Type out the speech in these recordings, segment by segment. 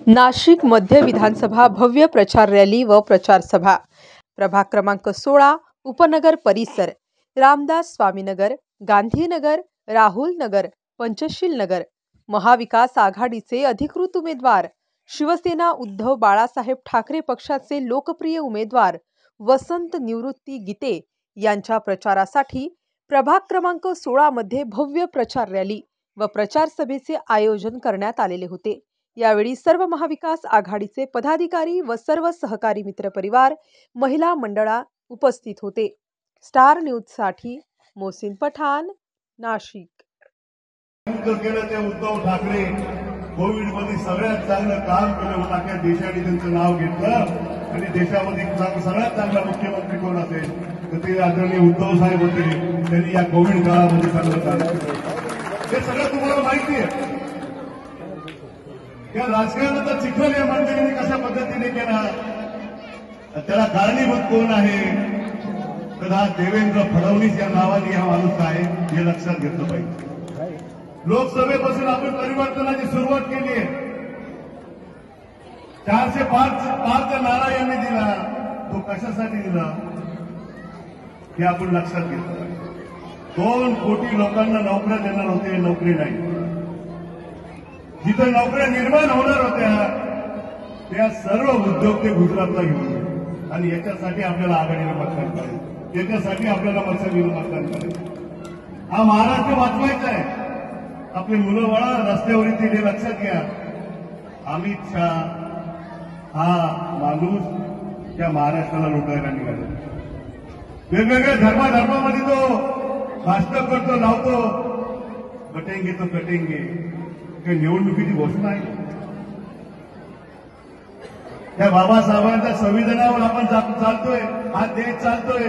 नाशिक मध्य विधानसभा भव्य प्रचार रॅली व प्रचार सभा। प्रभाग क्रमांक 16 उपनगर परिसर, रामदास स्वामीनगर, गांधीनगर, राहुल नगर, पंचशील नगर। महाविकास आघाडीचे अधिकृत उमेदवार शिवसेना उद्धव बाळासाहेब ठाकरे पक्षाचे लोकप्रिय उमेदवार वसंत निवृत्ती गीते यांच्या प्रचारासाठी प्रभाग क्रमांक 16 मध्ये भव्य प्रचार रॅली व प्रचार सभेचे आयोजन करण्यात आलेले होते। यावेळी सर्व महाविकास आघाडीचे पदाधिकारी व सर्व सहकारी मित्रपरिवार, महिला मंडळा उपस्थित होते। स्टार न्यूज साठी मोहसिन पठाण, नाशिक। उद्धव ठाकरे कोविड मध्ये सगळ्यात चांगलं काम केलं होतं, अख्ख्या देशाने त्यांचं नाव घेतलं आणि देशामध्ये सगळ्यात चांगला मुख्यमंत्री कोण असेल तर ते आदरणीय उद्धव साहेब होते। त्यांनी या कोविड काळामध्ये चांगलं काम केलं, हे सगळं तुम्हाला माहिती आहे। या राजकारणाचा चिखल या मंडळींनी कशा पद्धतीने केला, त्याला कारणीभूत कोण आहे तर हा देवेंद्र फडणवीस या नावाने हा माणूस आहे, हे लक्षात घेतलं पाहिजे। लोकसभेपासून आपण परिवर्तनाची सुरुवात केली आहे। 405 नारा यांनी दिला, तो कशासाठी दिला हे आपण लक्षात घेतलं पाहिजे। 2 कोटी लोकांना नोकऱ्या देणार होते, नोकरी नाही। जिथं नोकऱ्या निर्माण होणार होत्या त्या सर्व उद्योग ते गुजरातला घेऊन, आणि याच्यासाठी आपल्याला आघाडीला मतदान करायचं, याच्यासाठी आपल्याला मतदान करायचं। हा महाराष्ट्र वाचवायचा आहे। आपले मुलं बाळा रस्त्यावर येतील हे लक्षात घ्या। अमित शहा हा माणूस त्या महाराष्ट्राला लुटायला निघाला। वेगवेगळ्या धर्मामध्ये तो भाषण करतो, लावतो, कटेंगे तो कटेंगे, काही निवडणुकीची घोषणा आहे। त्या बाबासाहेबांच्या संविधानावर आपण चालतोय, हा देश चालतोय।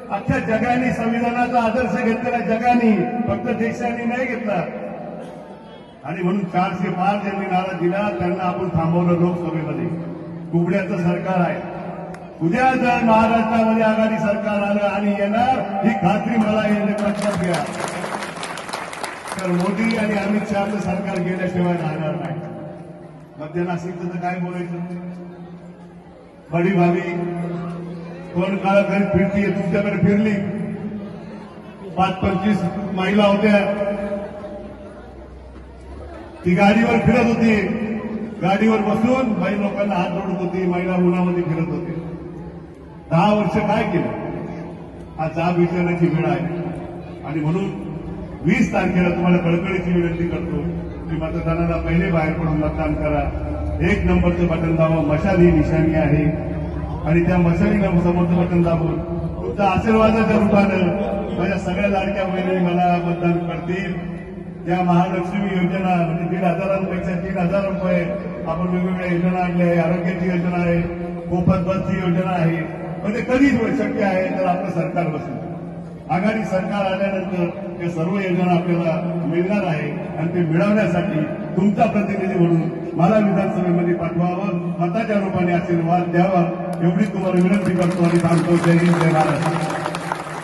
अख्ख्या जगाने संविधानाचा आदर्श घेतलेला, जगाने, फक्त देशाने नाही घेतला। आणि म्हणून 405 ज्यांनी नारा दिला त्यांना आपण थांबवलं लोकसभेमध्ये। कुबड्याचं सरकार आहे। उद्या जर महाराष्ट्रामध्ये आघाडी सरकार आलं आणि येणार ही खात्री मला लक्षात घ्या, तर मोदी आणि अमित शहाचं सरकार गेल्याशिवाय राहणार नाही। मध्य नाशिकचं तर काय बोलायचं। बडी भाभी कोण काळ घरी फिरतीये, तुमच्याकडे फिरली, 25 महिला होत्या, ती गाडीवर फिरत होती, गाडीवर बसून बाई लोकांना हात जोडत होती, महिला उन्हामध्ये फिरत होती। 10 वर्ष काय केलं, हा जाब विचारण्याची वेळ आहे। आणि म्हणून 20 तारखेला तुम्हाला कळकळीची विनंती करतो की मतदानाला पहिले बाहेर पडून मतदान करा। 1 नंबरचं बटन दाबा, मशाल ही निशाणी आहे, आणि त्या मशालीला समोरचं बटन दाबून तुमच्या आशीर्वादाच्या रूपानं माझ्या सगळ्या लाडक्या बहिणी मला मतदान करतील। त्या महालक्ष्मी योजना म्हणजे 1,500पेक्षा 3,000 रुपये आपण वेगवेगळ्या योजना आणल्या आहे। आरोग्याची योजना आहे, मोफत बसची योजना आहे, म्हणजे कधी शक्य आहे तर आपलं सरकार बसलं, आघाडी सरकार आल्यानंतर या सर्व योजना आपल्याला मिळणार आहे। आणि ते मिळवण्यासाठी तुमचा प्रतिनिधी म्हणून मला विधानसभेमध्ये पाठवावं, मताच्या रूपाने आशीर्वाद द्यावा, एवढी तुम्हाला विनंती करतो आणि सांगतो। जय हिंद, जय महाराष्ट्र।